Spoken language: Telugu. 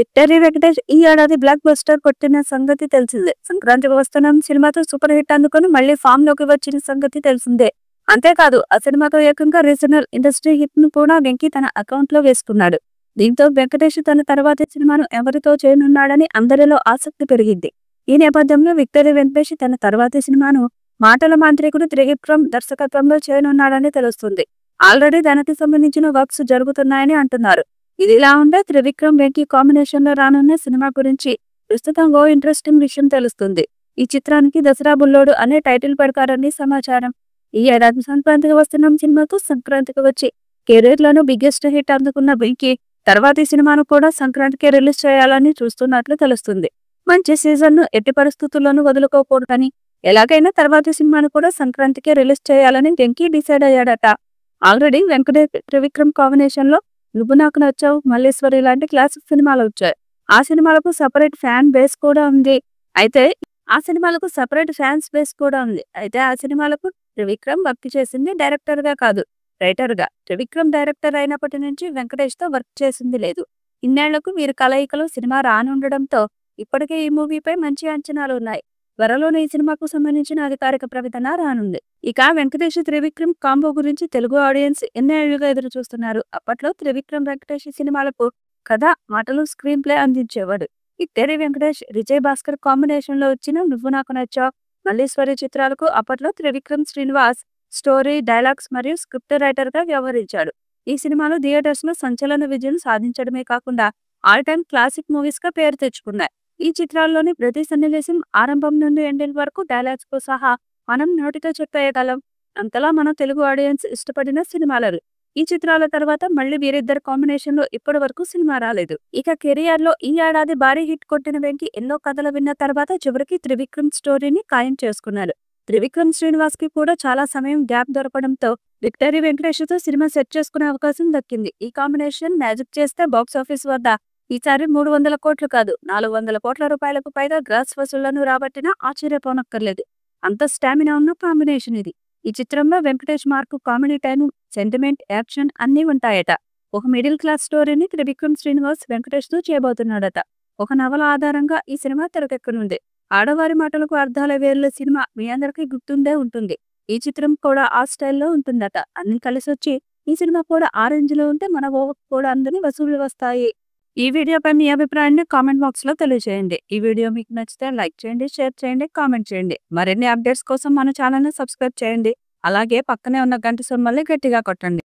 విక్టరీ వెంకటేష్ ఈ ఏడాది బ్లాక్ బస్టర్ కొట్టిన సంగతి తెలిసిందే. సంక్రాంతికి వస్తున్నాం సినిమాతో సూపర్ హిట్ అందుకొని మళ్ళీ ఫామ్ లోకి వచ్చిన సంగతి తెలిసిందే. అంతేకాదు ఆ సినిమాతో ఏకంగా రీజనల్ ఇండస్ట్రీ హిట్ ను కూడా వెంకీ తన అకౌంట్ లో వేసుకున్నాడు. దీంతో వెంకటేష్ తన తర్వాతి సినిమాను ఎవరితో చేయనున్నాడని అందరిలో ఆసక్తి పెరిగింది. ఈ నేపథ్యంలో విక్టరీ వెంకటేష్ తన తర్వాతి సినిమాను మాటల మాంత్రికుడు త్రివిక్రమ్ దర్శకత్వంలో చేయనున్నాడని తెలుస్తుంది. ఆల్రెడీ దానికి సంబంధించిన వర్క్స్ జరుగుతున్నాయని అంటున్నారు. ఇదిలా ఉంటే త్రివిక్రమ్ వెంకీ కాంబినేషన్ లో రానున్న సినిమా గురించి ప్రస్తుతం ఓ ఇంట్రెస్టింగ్ విషయం తెలుస్తుంది. ఈ చిత్రానికి దసరా బుల్లోడు అనే టైటిల్ పెడతారని సమాచారం. ఈ ఏడాది సంక్రాంతికి వస్తున్నాం సినిమాకు సంక్రాంతికి వచ్చి కెరీర్ లోను బిగ్గెస్ట్ హిట్ అందుకున్న వెంకీ తర్వాతి సినిమాను కూడా సంక్రాంతికి రిలీజ్ చేయాలని చూస్తున్నట్లు తెలుస్తుంది. మంచి సీజన్ ను ఎట్టి పరిస్థితుల్లోనూ వదులుకోకూడదని, ఎలాగైనా తర్వాతి సినిమాను కూడా సంక్రాంతికి రిలీజ్ చేయాలని వెంకీ డిసైడ్ అయ్యాడట. ఆల్రెడీ వెంకటేష్ త్రివిక్రమ్ కాంబినేషన్ లో నువ్వు నాకు నచ్చావు, మల్లేశ్వరి లాంటి క్లాసిక్ సినిమాలు వచ్చాయి. ఆ సినిమాలకు సపరేట్ ఫ్యాన్ బేస్ కూడా ఉంది. అయితే ఆ సినిమాలకు త్రివిక్రమ్ వర్క్ చేసింది డైరెక్టర్ గా కాదు, రైటర్ గా. త్రివిక్రమ్ డైరెక్టర్ అయినప్పటి నుంచి వెంకటేష్ తో వర్క్ చేసింది లేదు. ఇన్నేళ్లకు వీరి కలయికలో సినిమా రానుండడంతో ఇప్పటికే ఈ మూవీపై మంచి అంచనాలు ఉన్నాయి. త్వరలోనే ఈ సినిమాకు సంబంధించిన అధికారిక ప్రకటన రానుంది. ఇక వెంకటేష్ త్రివిక్రమ్ కాంబో గురించి తెలుగు ఆడియన్స్ ఎన్నేళ్లుగా ఎదురు చూస్తున్నారు. అప్పట్లో త్రివిక్రమ్ వెంకటేష్ సినిమాలకు కథ, మాటలు, స్క్రీన్ ప్లే అందించేవాడు. విక్టరీ వెంకటేష్, విజయ్ భాస్కర్ కాంబినేషన్ లో వచ్చిన నువ్వు నాకు నచ్చావు, మల్లీశ్వరి చిత్రాలకు అప్పట్లో త్రివిక్రమ్ శ్రీనివాస్ స్టోరీ, డైలాగ్స్ మరియు స్క్రిప్ట్ రైటర్ గా వ్యవహరించాడు. ఈ సినిమాలు థియేటర్స్ లో సంచలన విజయం సాధించడమే కాకుండా ఆల్ టైమ్ క్లాసిక్ మూవీస్ గా పేరు తెచ్చుకున్నాయి. ఈ చిత్రాల్లోని ప్రతి సన్నివేశం ఆరంభం నుండి ఎండింగ్ వరకు డైలాగ్స్ తో సహా మనం నోటితో చెప్పేయగలం. అంతలా మన తెలుగు ఆడియన్స్ ఇష్టపడిన సినిమాలు. ఈ చిత్రాల తర్వాత మళ్ళీ వీరిద్దరు కాంబినేషన్ లో ఇప్పటి వరకు సినిమా రాలేదు. ఇక కెరియర్ లో ఈ ఏడాది భారీ హిట్ కొట్టిన వెంకీ ఎన్నో కథలు విన్న తర్వాత చివరికి త్రివిక్రమ్ స్టోరీని ఖాయం చేసుకున్నారు. త్రివిక్రమ్ శ్రీనివాస్ కి కూడా చాలా సమయం గ్యాప్ దొరకడంతో విక్టరీ వెంకటేష్ తో సినిమా సెట్ చేసుకునే అవకాశం దక్కింది. ఈ కాంబినేషన్ మ్యాజిక్ చేస్తే బాక్స్ ఆఫీస్ వద్ద ఈసారి 300 కోట్లు కాదు 400 కోట్ల రూపాయలకు పైగా గ్రాస్ వసూళ్లను రాబట్టినా ఆశ్చర్యపోనక్కర్లేదు. అంత స్టామినా ఉన్న కాంబినేషన్ ఇది. ఈ చిత్రంలో Venkatesh mark comedy time, sentiment, action అన్నీ ఉంటాయట. ఒక మిడిల్ క్లాస్ స్టోరీని త్రివిక్రమ్ శ్రీనివాస్ వెంకటేష్ తో చేయబోతున్నాడట. ఒక నవల ఆధారంగా ఈ సినిమా తెరకెక్కనుంది. ఆడవారి మాటలకు అర్థాల వేర్ల సినిమా మీ అందరికీ గుర్తుండే ఉంటుంది. ఈ చిత్రం కూడా ఆ స్టైల్లో ఉంటుందట. అన్ని కలిసొచ్చి ఈ సినిమా కూడా ఆ రేంజ్ లో ఉంటే మన ఓవర్ కూడా అందరినీ వసూళ్లు వస్తాయి. ఈ వీడియోపై మీ అభిప్రాయాన్ని కామెంట్ బాక్స్ లో తెలియజేయండి. ఈ వీడియో మీకు నచ్చితే లైక్ చేయండి, షేర్ చేయండి, కామెంట్ చేయండి. మరిన్ని అప్డేట్స్ కోసం మన ఛానల్ ని సబ్స్క్రైబ్ చేయండి. అలాగే పక్కనే ఉన్న గంట సింబల్ని గట్టిగా కొట్టండి.